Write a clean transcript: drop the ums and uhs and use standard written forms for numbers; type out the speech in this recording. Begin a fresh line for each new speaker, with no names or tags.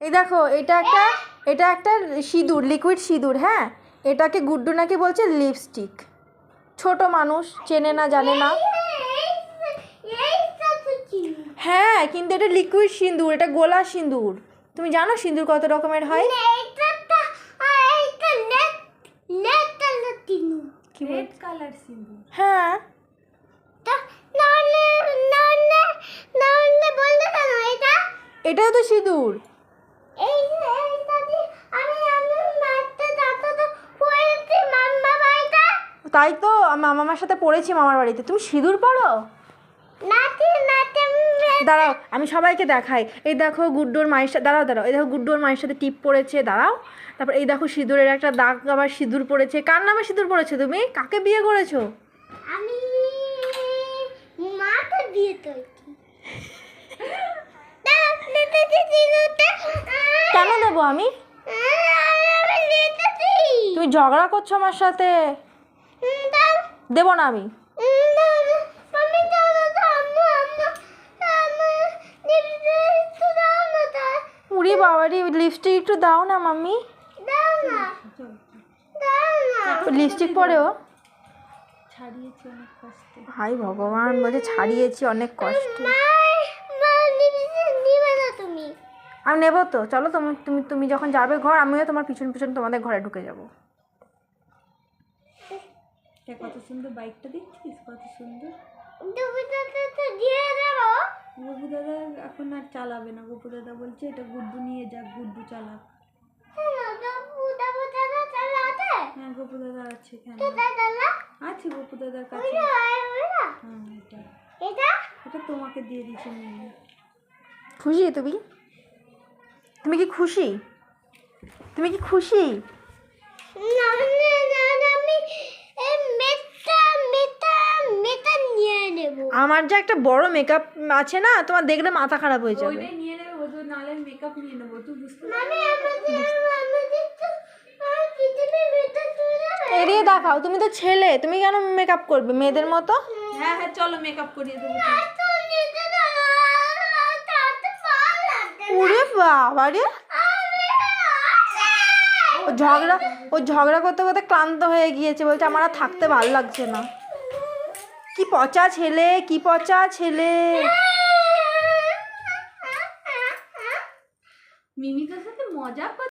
এই দেখো এটা একটা সিঁদুর, লিকুইড সিঁদুর। হ্যাঁ, এটাকে গুড্ডু নাকি বলছে লিপস্টিক। ছোট মানুষ চেনে না জানে না। হ্যাঁ, কিন্তু এটা লিকুইড সিঁদুর, এটা গোলা সিঁদুর। তুমি জানো সিঁদুর কত রকমের হয়? কি রেড কালার সিঁদুর? হ্যাঁ, এটাও তো সিঁদুর। তাই তো মামার সাথে পড়েছি মামার বাড়িতে। তুমি সিঁদুর পড়ো? দাঁড়াও, আমি সবাইকে দেখাই। এই দেখো গুড্ডুর মায়ের সাথে, দাঁড়াও, এই দেখো গুড্ডুর মায়ের সাথে টিপ পড়েছে। দাঁড়াও, তারপর এই দেখো সিঁদুরের একটা দাগ, আবার সিঁদুর পড়েছে। কার নামে সিঁদুর পড়েছে? তুমি কাকে বিয়ে করেছো?
আমি মাকে বিয়ে করেছি।
কেন দেবো আমি? তুমি ঝগড়া করছো আমার সাথে। দেবো না আমি। উড়ি বাবারি, লিপস্টিক একটু দাও না মাম্মি। লিপস্টিক পরেও
ছাড়িয়েছি অনেক কষ্টে।
হাই ভগবান, বলছে ছাড়িয়েছি অনেক কষ্টে। আমি নেবো তো, চলো। তুমি যখন যাবে ঘর, আমিও তোমার পিছন পিছন তোমাদের ঘরে ঢুকে যাবো।
কত সুন্দর বাইকটা দেখছিস, কত সুন্দর। গপু দাদা এখন আর চালাবে না। গপু দাদা বলছে এটা গুড্ডু নিয়ে যাক, গুড্ডু চালাক। হ্যাঁ, গপু দাদা আছে। আছে গপু দাদার কাছে। হ্যাঁ, এটা তোমাকে দিয়ে দিচ্ছি।
খুশি তুমি? তুমি কি খুশি? তুমি কি খুশি? আমার যে একটা বড় মেকআপ আছে না, তোমার দেখলে মাথা খারাপ হয়ে যাবে।
ওইটাই নিয়ে নেবে, ও তো নালে মেকআপ নিয়ে নেবো। তুই বুঝতে
এড়িয়ে দেখাও, তুমি তো ছেলে, তুমি কেন মেকআপ করবে মেয়েদের মতো?
হ্যাঁ, চলো মেকআপ করিয়ে দেবো।
ওরে বাবা রে, ও ঝগড়া করতে করতে ক্লান্ত হয়ে গিয়েছে। বলছে আমার আর থাকতে ভালো লাগছে না। কি পচা ছেলে, কি পচা ছেলে।
মিমি তোর সাথে মজা